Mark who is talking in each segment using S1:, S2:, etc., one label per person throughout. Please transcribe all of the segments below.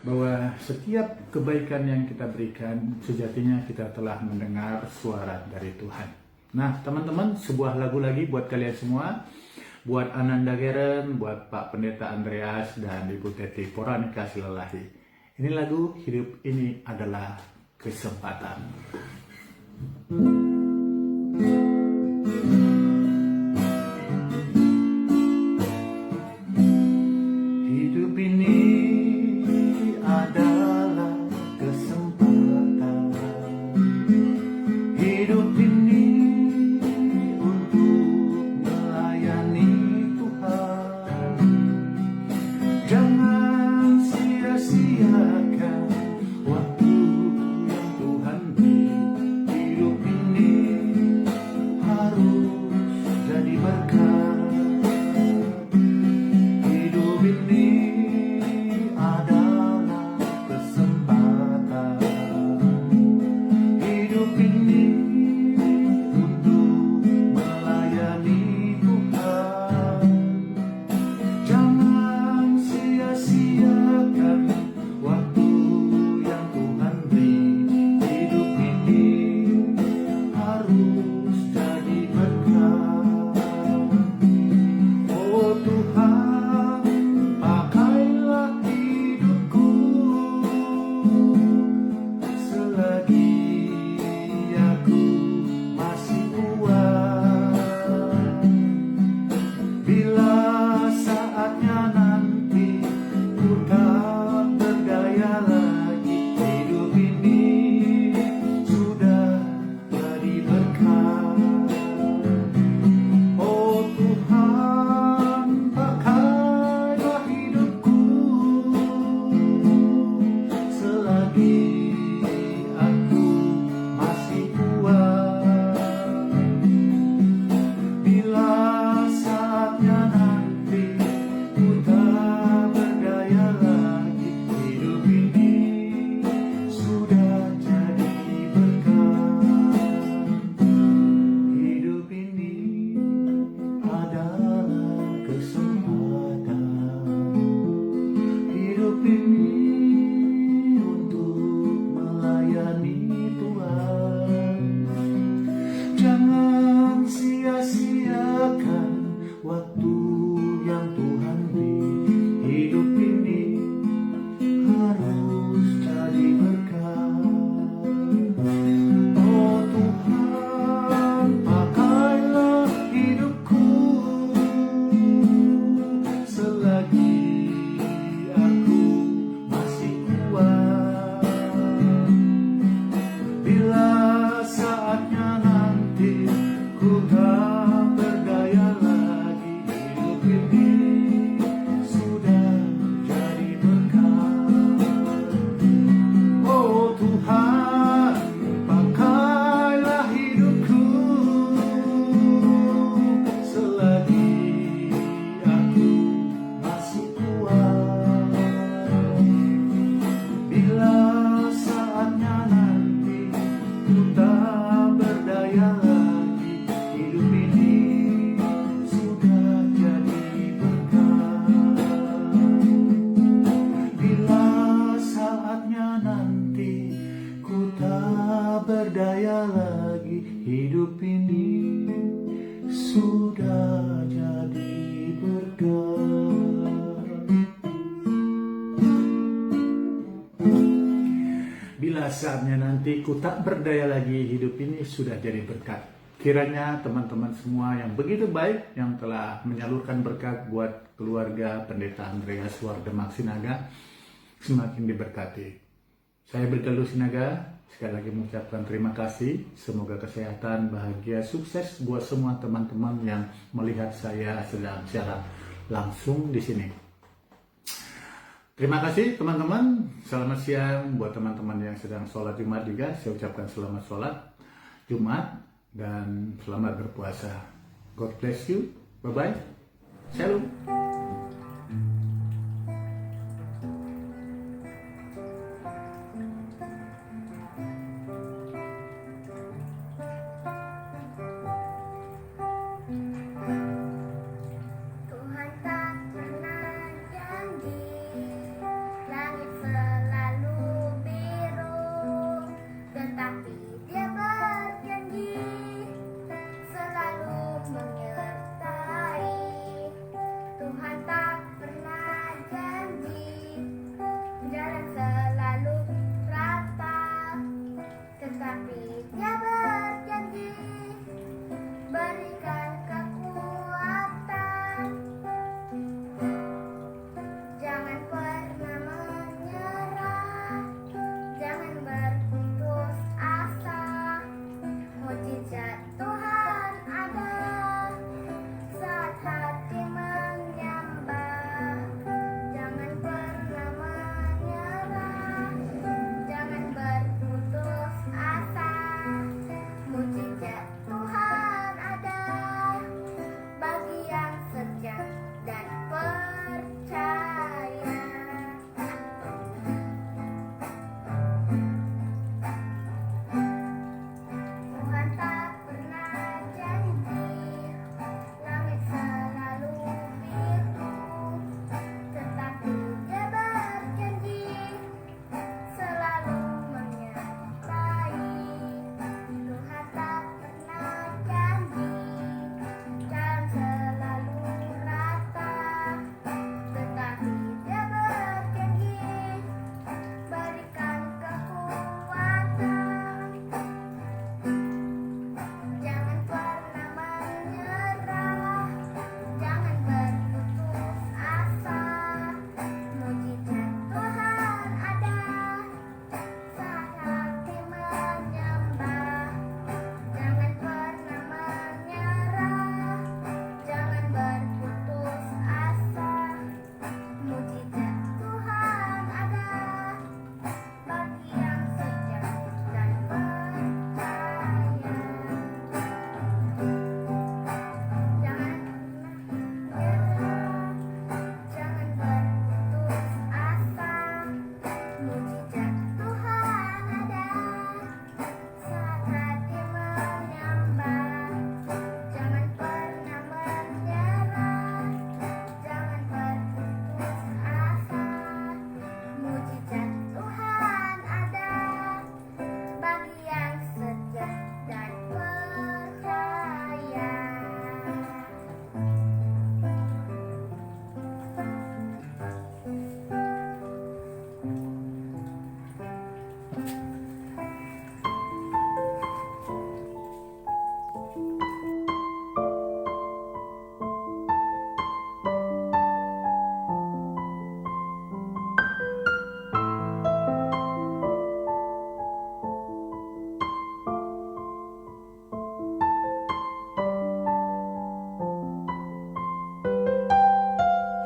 S1: bahwa setiap kebaikan yang kita berikan sejatinya kita telah mendengar suara dari Tuhan. Nah teman-teman, sebuah lagu lagi buat kalian semua, buat Ananda Geren, buat Pak Pendeta Andreas dan Ibu Teti Poranika Silalahi. Ini lagu Hidup Ini Adalah Kesempatan. Hidup ini adalah kesempatan. Hidup ini untuk melayani Tuhan. Jangan sia-siakan waktu yang Tuhan beri. Hidup ini harus jadi berkat. Hidup ini adalah kesempatan. Hidup ini untuk melayani Tuhan. Jangan sia-siakan waktu yang Tuhan beri. Hidup ini harus jadi berkat. Oh Tuhan, pakailah hidupku selagi aku masih kuat. Bila saatnya nanti ku tak berdaya lagi, hidup ini sudah jadi berkat. Oh Tuhan, pakailah hidupku selagi aku masih kuat. Bila saatnya nanti ku tak berdaya lagi, hidup ini sudah jadi berkat. Hidup ini adalah kesempatan. Hidup ini untuk melayani Tuhan. Jangan sia-siakan waktu yang Tuhan beri. Hidup ini harus jadi berkat. Oh Tuhan, pakailah hidupku selagi aku masih kuat. Bila saatnya nanti ku tak berdaya lagi, hidup ini sudah jadi berkat. Oh Tuhan, pakailah hidupku selagi aku masih kuat. Bila saatnya nanti ku tak berdaya lagi, hidup ini sudah jadi berkat. Bila saatnya nanti ku tak berdaya lagi, hidup ini sudah jadi berkat. Bila saatnya nanti ku tak berdaya lagi, hidup ini sudah jadi berkat. Kiranya teman-teman semua yang begitu baik, yang telah menyalurkan berkat buat keluarga Pendeta Andreas Wardemak Sinaga, semakin diberkati. Saya Bergaluh Sinaga, sekali lagi mengucapkan terima kasih. Semoga kesehatan, bahagia, sukses buat semua teman-teman yang melihat saya sedang secara langsung di sini. Terima kasih teman-teman. Selamat siang buat teman-teman yang sedang sholat Jumat juga. Saya ucapkan selamat sholat Jumat dan selamat berpuasa. God bless you. Bye-bye. Shalom.
S2: Tuhan tak pernah janji langit selalu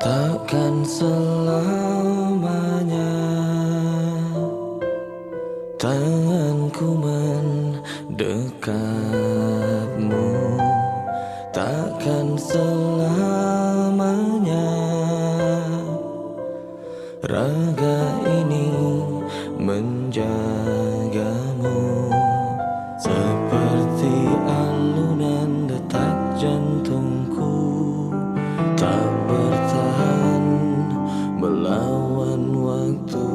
S2: Takkan selamanya tanganku mendekapmu, takkan selamanya raga ini menjagamu. Seperti alunan detak jantungku tak bertahan melawan waktu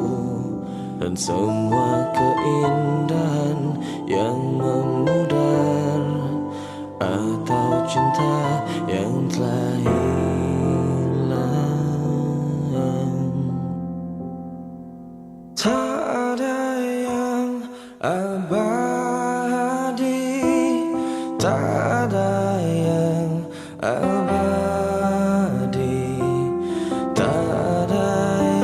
S2: dan semua keindahan yang memudar atau cinta yang telah hilang. Tak ada yang abadi, tak ada yang abadi, tak ada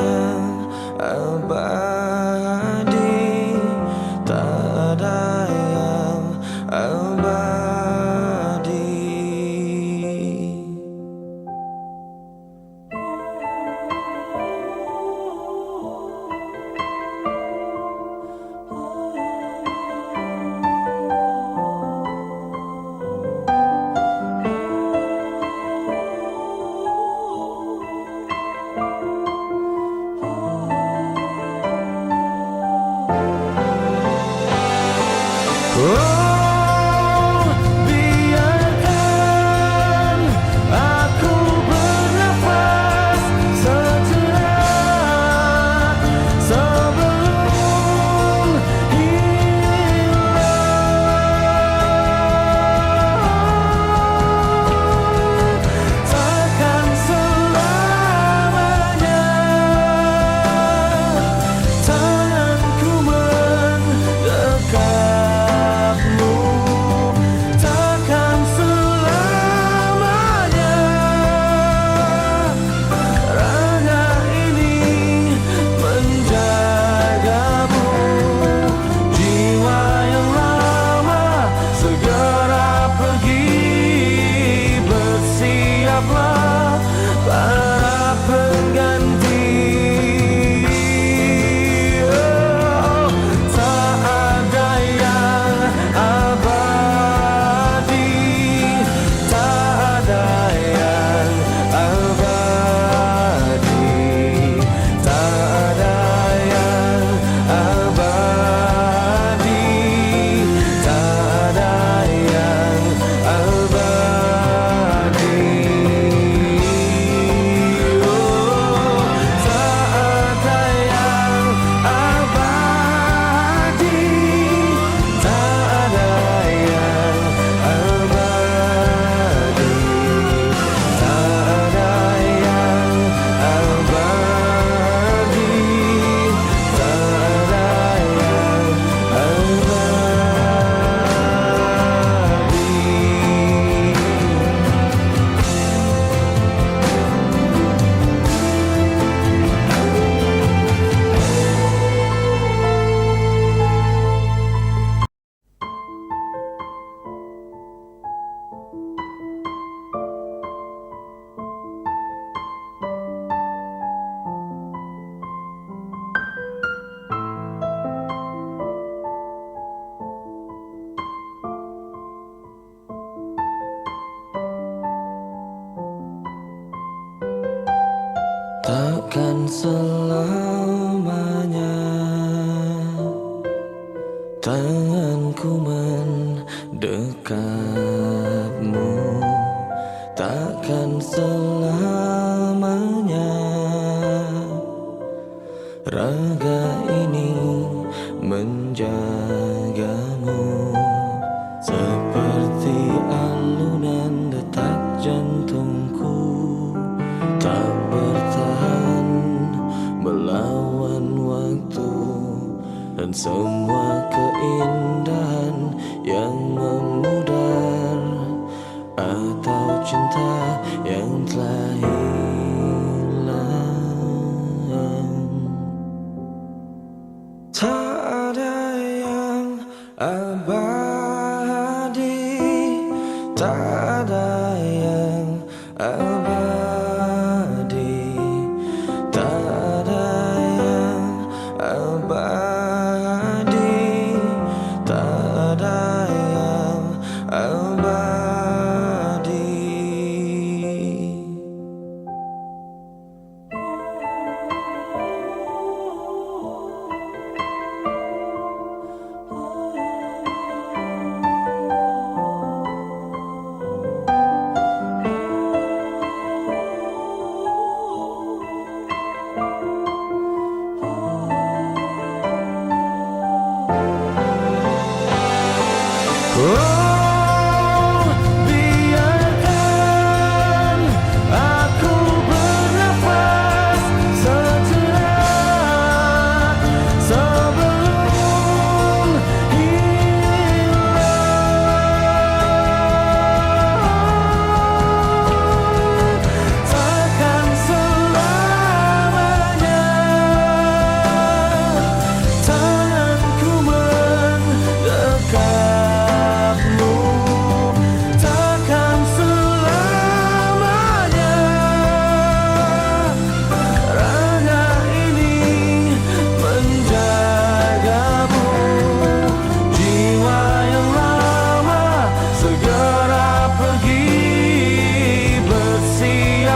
S2: yang abadi, tak ada yang abadi. Oh, biarkan aku bernafas sejenak sebelum hilang. Takkan selamanya tanganku mendekat. Para pengganti, oh, tak ada yang abadi, tak ada yang abadi, tak ada yang abadi, tak ada yang abadi. Takkan selamanya tanganku mendekapmu, takkan selamanya raga ini menjagamu. Seperti alunan detak jantungku tak bertahan melawan waktu dan semua keindahan yang memudar atau cinta yang telah hilang. Tak ada yang abadi, tak ada yang abadi.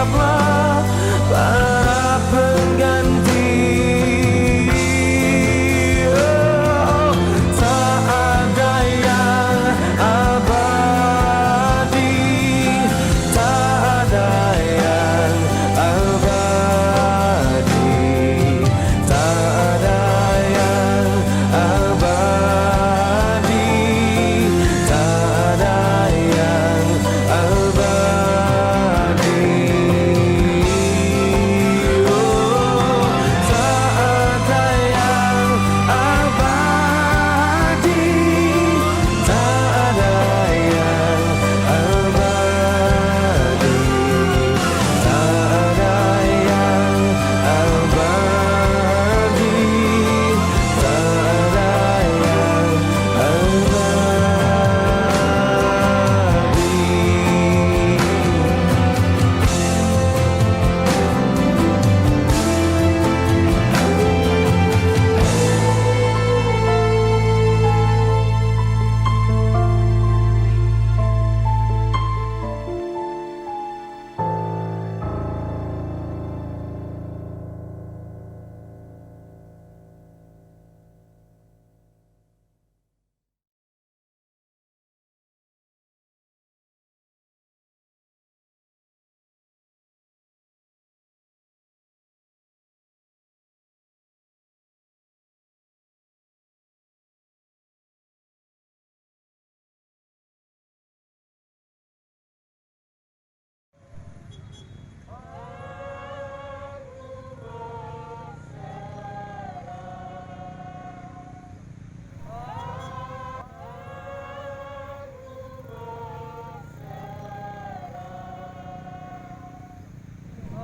S2: Tetaplah para pengganti. Oh, tak ada yang abadi, tak ada yang abadi, tak ada yang abadi, tak ada yang abadi. Oh, tak ada yang abadi, tak ada yang abadi, tak ada yang abadi, tak ada yang abadi.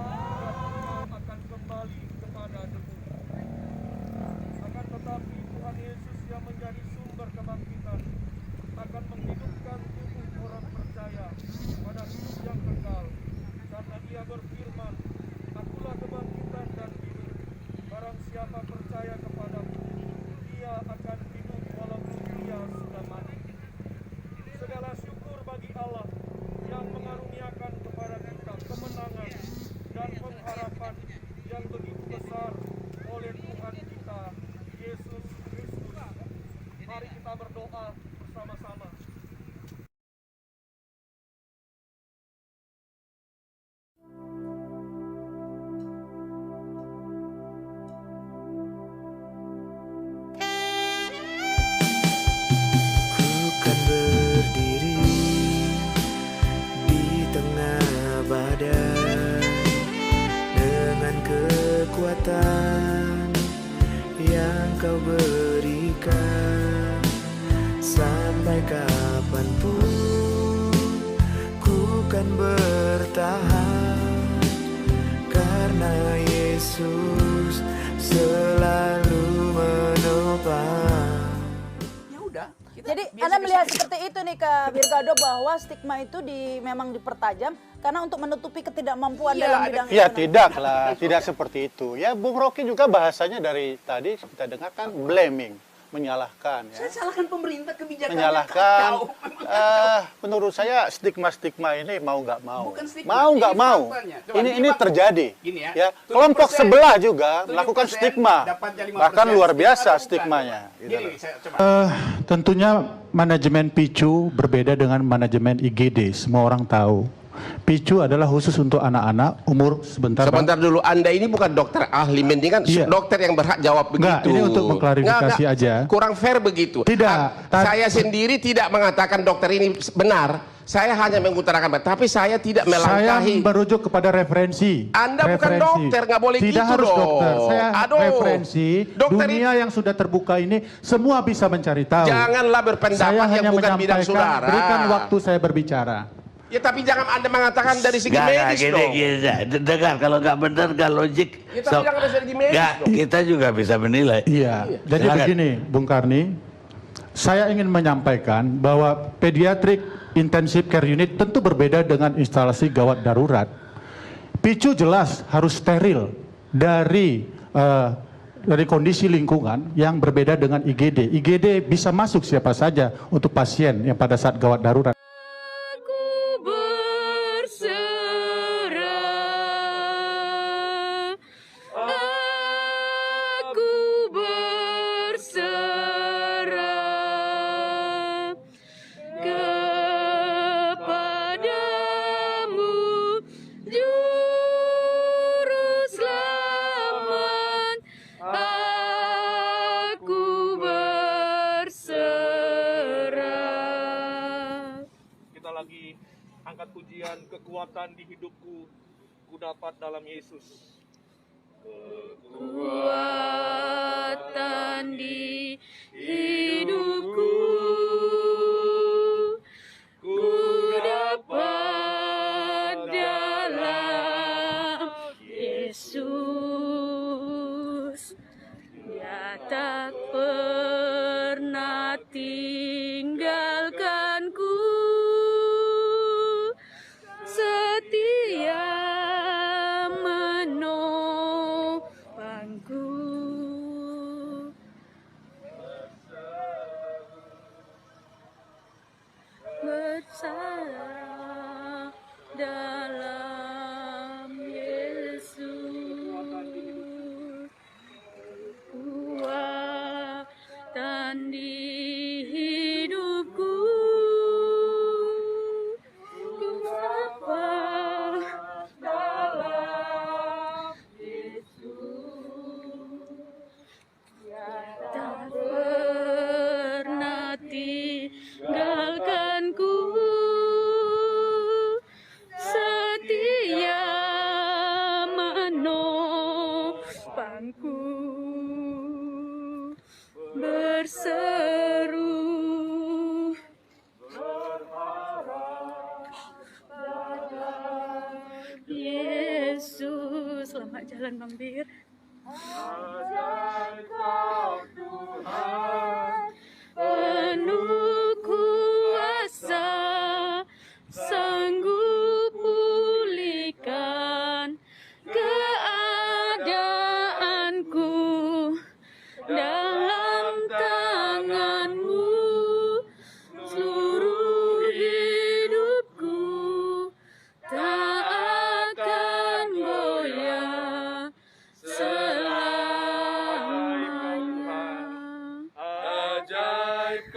S3: akan kembali kepada debu. Akan tetapi Tuhan Yesus yang menjadi sumber kebangkitan akan menghidupkan tubuh orang percaya pada hidup yang kekal. Karena Ia berfirman, Akulah kebangkitan dan hidup. Barang siapa percaya kepadaku, ia akan hidup walaupun ia sudah mati. Segala syukur bagi Allah yang mengaruniakan kepada kita kemenangan dan pengharapan yang begitu besar oleh Tuhan kita, Yesus Kristus. Mari kita berdoa bersama-sama.
S2: Ku kan berdiri di tengah badai dengan kekuatan yang Kau berikan. Sampai kapanpun ku kan bertahan, karena Yesus selalu menopang.
S4: Ya udah.
S5: Jadi Anda melihat seperti itu nih Kak Birgado, bahwa stigma itu memang dipertajam karena untuk menutupi ketidakmampuan
S4: Iya,
S5: dalam bidang
S1: Ya
S5: ekonomi.
S1: tidaklah, tidak seperti itu. Ya Bung Rocky juga bahasanya dari tadi kita dengarkan blaming, menyalahkan ya.
S4: Saya salahkan pemerintah kebijakannya
S1: Menyalahkan,
S4: kacau. Memang kacau.
S1: menurut saya stigma-stigma ini mau nggak mau.
S4: Bukan stigma,
S1: Mau nggak
S4: ini
S1: mau.
S4: faktanya. Coba
S1: Ini
S4: nyimak.
S1: terjadi.
S4: Gini ya,
S1: Ya,
S4: 7%
S1: kelompok sebelah juga
S4: 7%
S1: melakukan stigma.
S4: dapatnya 5%.
S1: Bahkan luar biasa
S4: Stigma atau bukan?
S1: stigmanya. gitu
S4: Gini,
S1: loh.
S4: saya coba.
S1: Tentunya manajemen PICU berbeda dengan manajemen IGD. Semua orang tahu. PICU adalah khusus untuk anak-anak umur sebentar.
S6: Sebentar dulu, Anda ini bukan dokter ahli, mendingan
S1: Iya.
S6: dokter yang berhak jawab
S1: Enggak,
S6: begitu.
S1: ini untuk mengklarifikasi aja.
S6: Kurang fair begitu.
S1: Tidak.
S6: Saya sendiri tidak mengatakan dokter ini benar. Saya hanya mengutarakan, tapi saya tidak
S1: Saya
S6: melangkahi.
S1: merujuk kepada referensi.
S6: Anda bukan
S1: Referensi.
S6: dokter, nggak boleh
S1: Tidak
S6: gitu
S1: harus
S6: dong.
S1: dokter. Saya
S6: Aduh.
S1: referensi.
S6: Dokter
S1: Dunia yang sudah terbuka ini semua bisa mencari tahu.
S6: Janganlah
S1: Saya
S6: berpendapat yang
S1: hanya
S6: bukan bidang
S1: menyampaikan,
S6: saudara.
S1: berikan waktu saya berbicara.
S6: Ya tapi jangan Anda mengatakan dari segi medis
S7: gini,
S6: dong.
S7: gini, dengar, kalau nggak benar, nggak logik.
S6: Ya, tapi jangan dari segi medis
S7: nggak,
S6: dong.
S7: kita juga bisa menilai.
S1: Iya. Jadi
S7: Silakan.
S1: begini, Bung Karni, saya ingin menyampaikan bahwa pediatric intensive care unit tentu berbeda dengan instalasi gawat darurat. PICU jelas harus steril dari kondisi lingkungan yang berbeda dengan IGD. IGD bisa masuk siapa saja untuk pasien yang pada saat gawat darurat.
S8: Aku berserah
S3: kekuatan di hidupku ku dapat dalam Yesus.
S8: Kekuatan di hidupku ku dapat dalam Yesus. Dia tak pernah tinggalkanku, setia menopangku. Bersama dalam Yesus, kekuatan di hidupku ku dapat dalam Yesus. Tak pernah tinggalkanku, setia menopangku. Berseru Yesus. Selamat jalan Bang Bir. Penuh kuasa, sanggup pulihkan keadaanku. Dalam tangan-Mu seluruh hidupku tak akan goyah selamanya.
S3: Ajaib